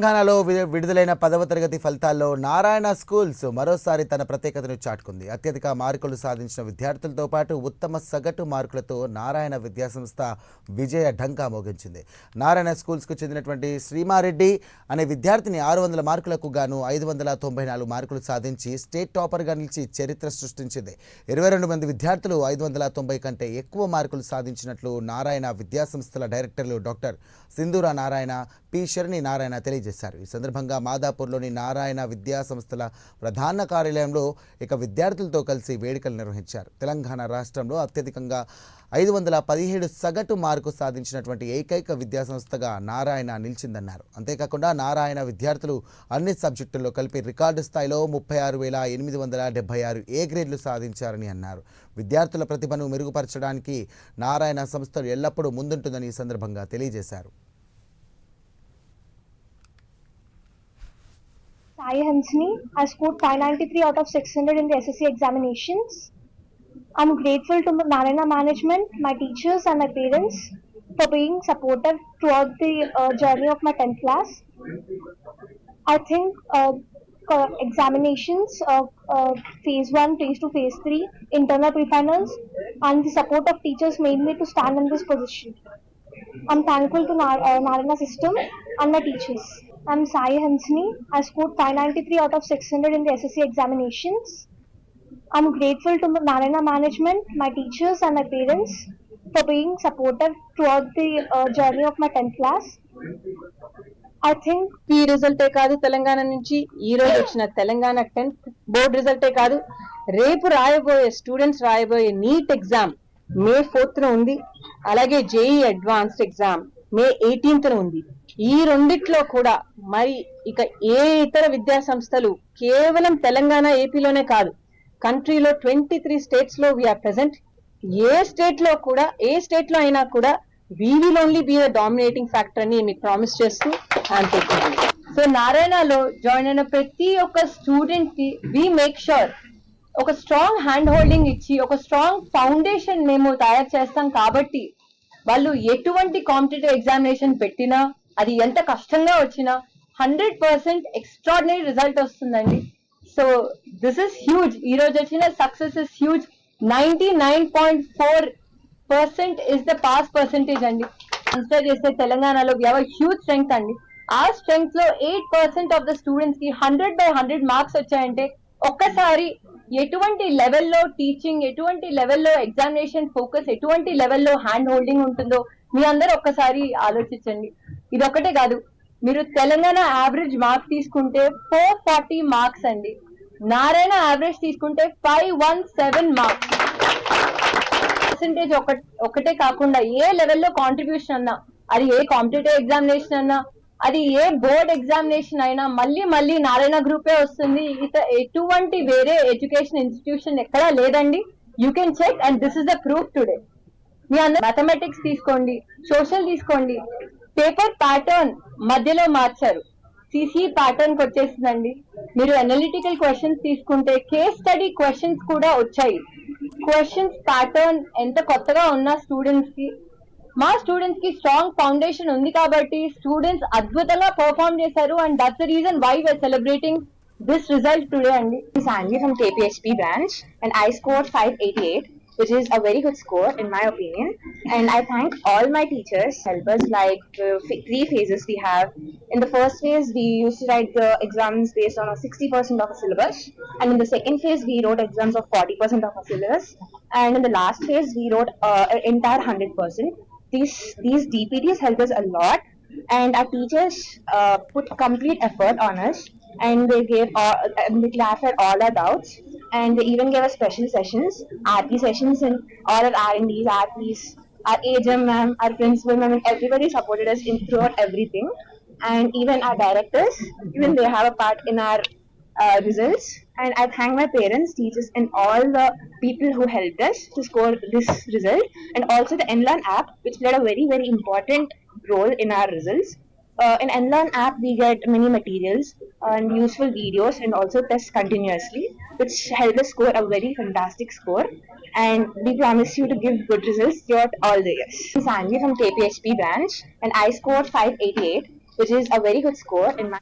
తెలంగాణలో విడుదలైన 10వ తరగతి ఫలితాల్లో నారాయణ స్కూల్స్ మరోసారి తన ప్రత్యేకతను చాటుకుంది. అత్యధిక మార్కులు సాధించిన విద్యార్థులతో పాటు ఉత్తమ సగటు మార్కులతో నారాయణ విద్యాసంస్థ విజయ ఢంకా మోగించింది. నారాయణ స్కూల్స్కు చెందినటువంటి శ్రీమారెడ్డి అనే విద్యార్థిని 600 మార్కులకు గాను 594 మార్కులు సాధించి స్టేట్ టాపర్గా నిలిచి చరిత్ర సృష్టించింది. 22 మంది విద్యార్థులు 590 కంటే ఎక్కువ మార్కులు సాధించినట్లు నారాయణ విద్యాసంస్థల డైరెక్టర్లు డాక్టర్ సింధూర నారాయణ, పి శరణి నారాయణ తెలియజేశారు. ఈ సందర్భంగా మాదాపూర్లోని నారాయణ విద్యా సంస్థల ప్రధాన కార్యాలయంలో విద్యార్థులతో కలిసి వేడుకలు నిర్వహించారు. తెలంగాణ రాష్ట్రంలో అత్యధికంగా 517 సగటు మార్కు సాధించినటువంటి ఏకైక విద్యాసంస్థగా నారాయణ నిలిచిందన్నారు. అంతేకాకుండా నారాయణ విద్యార్థులు అన్ని సబ్జెక్టుల్లో కలిపి రికార్డు స్థాయిలో 36,876 ఏ గ్రేడ్లు సాధించారని అన్నారు. విద్యార్థుల ప్రతిభను మెరుగుపరచడానికి నారాయణ సంస్థలు ఎల్లప్పుడూ ముందుంటుందని ఈ సందర్భంగా తెలియజేశారు. Sai Hansini, I scored 593 out of 600 in the SSC examinations. I'm grateful to Narayana management, my teachers and my parents for being supportive throughout the journey of my 10th class. I think examinations of phase 1, phase 2, phase 3, internal pre-finals and the support of teachers made me to stand in this position. I'm thankful to Narayana system and my teachers. I'm Sai Hansini. I scored 593 out of 600 in the SSC examinations. I'm grateful to Narayana management, my teachers and my parents for being supportive throughout the journey of my 10th class. I think ఈ రిజల్టే కాదు, తెలంగాణ నుంచి ఈ రోజు వచ్చిన Telangana 10th board రిజల్టే కాదు, రేపు రాయబోయే students రాయబోయే NEET exam మే 4th ఉంది. అలాగే జేఈ అడ్వాన్స్డ్ ఎగ్జామ్ మే 18th ఉంది. ఈ రెండిట్లో కూడా మరి ఇక ఏ ఇతర విద్యా సంస్థలు కేవలం తెలంగాణ ఏపీలోనే కాదు, కంట్రీలో 23 స్టేట్స్ లో వీఆర్ ప్రెసెంట్. ఏ స్టేట్ లో అయినా కూడా we will only be the dominating factor అని మీకు ప్రామిస్ చేస్తూ అనుకుంటున్నాను. సో నారాయణలో జాయిన్ అయిన ప్రతి ఒక్క స్టూడెంట్ కి వి మేక్ షూర్ ఒక స్ట్రాంగ్ హ్యాండ్ హోల్డింగ్ ఇచ్చి ఒక స్ట్రాంగ్ ఫౌండేషన్ మేము తయారు చేస్తాం. కాబట్టి వాళ్ళు ఎటువంటి కాంపిటేటివ్ ఎగ్జామినేషన్ పెట్టినా, అది ఎంత కష్టంగా వచ్చినా 100% ఎక్స్ట్రాడినరీ రిజల్ట్ వస్తుందండి. So this is huge. ఈ రోజు వచ్చిన success is huge. 99.4% is the pass percentage అండి. కన్సిడర్ చేస్తే తెలంగాణలో we have a huge strength అండి. ఆ స్ట్రెంగ్త్ లో 8% ఆఫ్ ద స్టూడెంట్స్ కి 100/100 మార్క్స్ వచ్చాయంటే ఒక్కసారి ఎటువంటి లెవెల్లో టీచింగ్, ఎటువంటి లెవెల్లో ఎగ్జామినేషన్ ఫోకస్, ఎటువంటి లెవెల్లో హ్యాండ్ హోల్డింగ్ ఉంటుందో మీ అందరూ ఒక్కసారి ఆలోచించండి. ఇది ఒకటే కాదు, మీరు తెలంగాణ యావరేజ్ మార్క్స్ తీసుకుంటే 440 మార్క్స్ అండి. నారాయణ యావరేజ్ తీసుకుంటే 517 మార్క్స్. పర్సెంటేజ్ ఒకటే కాకుండా ఏ లెవెల్లో కాంట్రిబ్యూషన్ అన్నా, అది ఏ కాంపిటేటివ్ ఎగ్జామినేషన్ అన్నా, అది ఏ బోర్డ్ ఎగ్జామినేషన్ అయినా మళ్ళీ నారాయణ గ్రూపే వస్తుంది. ఎటువంటి వేరే ఎడ్యుకేషన్ ఇన్స్టిట్యూషన్ ఎక్కడా లేదండి. You can check and this is the proof today. మీ అందరూ మ్యాథమెటిక్స్ తీసుకోండి, సోషల్ తీసుకోండి, పేపర్ ప్యాటర్న్ మధ్యలో మార్చారు, సిసి ప్యాటర్న్ కి వచ్చేసిందండి. మీరు అనలిటికల్ క్వశ్చన్స్ తీసుకుంటే కేస్ స్టడీ క్వశ్చన్స్ కూడా వచ్చాయి. క్వశ్చన్స్ ప్యాటర్న్ ఎంత కొత్తగా ఉన్నా మా స్టూడెంట్స్ కి స్ట్రాంగ్ ఫౌండేషన్ ఉంది కాబట్టి స్టూడెంట్స్ అద్భుతంగా పర్ఫార్మ్ చేశారు. And that's the reason why we're celebrating this result today అండి. Sanji from KPSP branch and I scored 588, which is a very good score in my opinion. And I thank all my teachers, helpers, like 3 phases we have. In the first phase, we used to write the exams based on a 60% of a syllabus. And in the second phase, we wrote exams of 40% of a syllabus. And in the last phase, we wrote entire 100%. These DPTs helped us a lot. And our teachers put complete effort on us. And they clarified all our doubts. And they even gave us special sessions, RP sessions, and all our R&Ds, RPs, our AGM ma'am, our principal ma'am, and everybody supported us throughout everything. And even our directors, even they have a part in our results. And I thank my parents, teachers, and all the people who helped us to score this result. And also the NLearn app, which played a very, very important role in our results. In NLearn app, we get many materials and useful videos and also tests continuously, which help us score a very fantastic score. And we promise you to give good results throughout all the years. Sanji from KPSP branch and I scored 588, which is a very good score in my